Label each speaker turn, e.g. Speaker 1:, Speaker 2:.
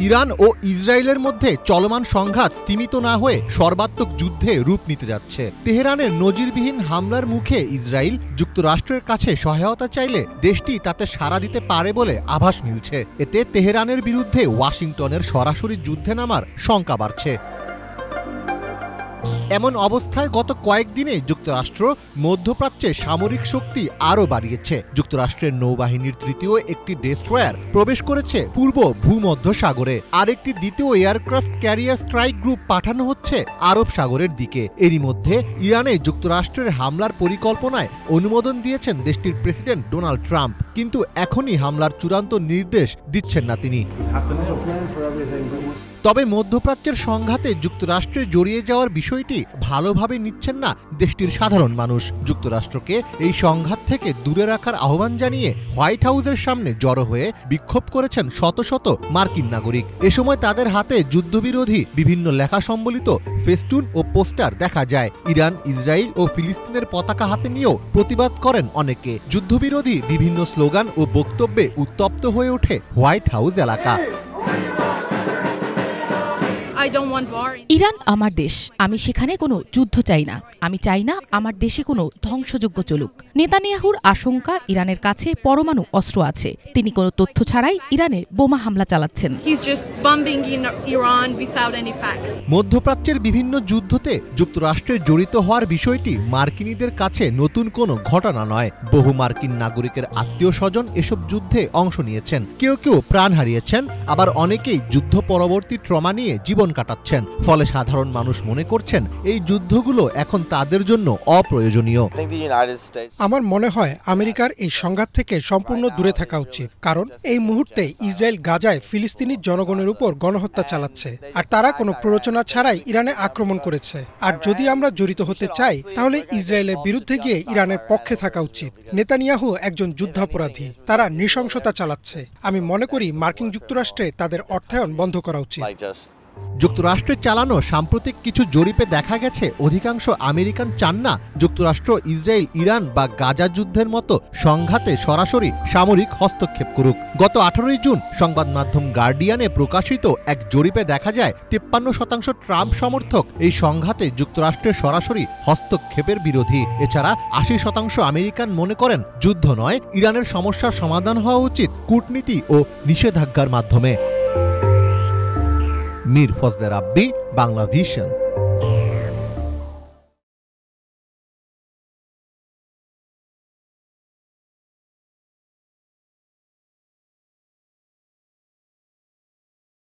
Speaker 1: Iran ও ইসরায়েলের মধ্যে চলমান সংঘাত স্তীমিত না হয়ে সর্বাত্মক যুদ্ধে রূপ নিতে যাচ্ছে। তেহরানের নজিরবিহীন হামলার মুখে ইসরায়েল যুক্তরাষ্ট্রের কাছে সহায়তা চাইলে দেশটি তাতে সাড়া দিতে পারে বলে আভাস মিলছে। এতে তেহরানের বিরুদ্ধে ওয়াশিংটনের সরাসরি যুদ্ধে নামার শঙ্কা বাড়ছে। এমন অবস্থায় গত কয়েকদিনে যুক্তরাষ্ট্র মধ্যপ্রাচ্যে সামরিক শক্তি আরও বাড়িয়েছে। যুক্তরাষ্ট্রের নৌবাহিনীর তৃতীয় একটি ডেস্ট্রয়ার প্রবেশ করেছে পূর্ব ভূমধ্য সাগরে। আরেকটি দ্বিতীয় এয়ারক্রাফট ক্যারিয়ার স্ট্রাইক গ্রুপ পাঠানো হচ্ছে আরব সাগরের দিকে। এরই মধ্যে ইরানে যুক্তরাষ্ট্রের হামলার পরিকল্পনায় অনুমোদন দিয়েছেন দেশটির প্রেসিডেন্ট ডোনাল্ড ট্রাম্প, কিন্তু এখনই হামলার চূড়ান্ত নির্দেশ দিচ্ছেন না তিনি। তবে মধ্যপ্রাচ্যের সংঘাতে যুক্তরাষ্ট্রের জড়িয়ে যাওয়ার বিষয়টি ভালোভাবে নিচ্ছেন না দেশটির সাধারণ মানুষ। যুক্তরাষ্ট্রকে এই সংঘাত থেকে দূরে রাখার আহ্বান জানিয়ে হোয়াইট হাউসের সামনে জড়ো হয়ে বিক্ষোভ করেছেন শত শত মার্কিন নাগরিক। এ সময় তাদের হাতে যুদ্ধবিরোধী বিভিন্ন লেখা সম্বলিত ফেস্টুন ও পোস্টার দেখা যায়। ইরান, ইসরায়েল ও ফিলিস্তিনের পতাকা হাতে নিয়েও প্রতিবাদ করেন অনেকে। যুদ্ধবিরোধী বিভিন্ন স্লোগান ও বক্তব্যে উত্তপ্ত হয়ে ওঠে হোয়াইট হাউস এলাকা।
Speaker 2: ইরান আমার দেশ, আমি সেখানে কোনো যুদ্ধ চাই না। আমি চাই না আমার দেশে কোনো ধ্বংসযজ্ঞ চলুক। নেতানিয়াহুর আশঙ্কা ইরানের কাছে পরমাণু অস্ত্র আছে। তিনি কোনো তথ্য ছাড়াই ইরানে বোমা হামলা চালাচ্ছেন।
Speaker 1: মধ্যপ্রাচ্যের বিভিন্ন যুদ্ধতে যুক্তরাষ্ট্রের জড়িত হওয়ার বিষয়টি মার্কিনীদের কাছে নতুন কোনো ঘটনা নয়। বহু মার্কিন নাগরিকের আত্মীয় স্বজন এসব যুদ্ধে অংশ নিয়েছেন। কেউ কেউ প্রাণ হারিয়েছেন, আবার অনেকেই যুদ্ধ পরবর্তী ট্রমা নিয়ে জীবন কাটাচ্ছেন। ফলে সাধারণ মানুষ মনে করছেন এই যুদ্ধগুলো এখন তাদের জন্য অপ্রয়োজনীয়।
Speaker 3: আমার মনে হয় আমেরিকার এই সংঘাত থেকে সম্পূর্ণ দূরে থাকা উচিত, কারণ এই মুহূর্তে ইসরায়েল গাজায় ফিলিস্তিনি জনগণের উপর গণহত্যা চালাচ্ছে, আর তারা কোনো প্ররোচনা ছাড়াই ইরানে আক্রমণ করেছে। আর যদি আমরা জড়িত হতে চাই, তাহলে ইসরায়েলের বিরুদ্ধে গিয়ে ইরানের পক্ষে থাকা উচিত। নেতানিয়াহু একজন যুদ্ধাপরাধী, তারা নৃশংসতা চালাচ্ছে। আমি মনে করি মার্কিন যুক্তরাষ্ট্রে তাদের অর্থায়ন বন্ধ করা উচিত।
Speaker 1: যুক্তরাষ্ট্রের চালানো সাম্প্রতিক কিছু জরিপে দেখা গেছে অধিকাংশ আমেরিকান চান না যুক্তরাষ্ট্র ইসরায়েল, ইরান বা গাজা যুদ্ধের মতো সংঘাতে সরাসরি সামরিক হস্তক্ষেপ করুক। গত 18 জুন সংবাদ মাধ্যম গার্ডিয়ানে প্রকাশিত এক জরিপে দেখা যায় 53% ট্রাম্প সমর্থক এই সংঘাতে যুক্তরাষ্ট্রের সরাসরি হস্তক্ষেপের বিরোধী। এছাড়া 80% আমেরিকান মনে করেন যুদ্ধ নয়, ইরানের সমস্যার সমাধান হওয়া উচিত কূটনীতি ও নিষেধাজ্ঞার মাধ্যমে। মীর ফজলে রাব্বি, বাংলা ভিশন।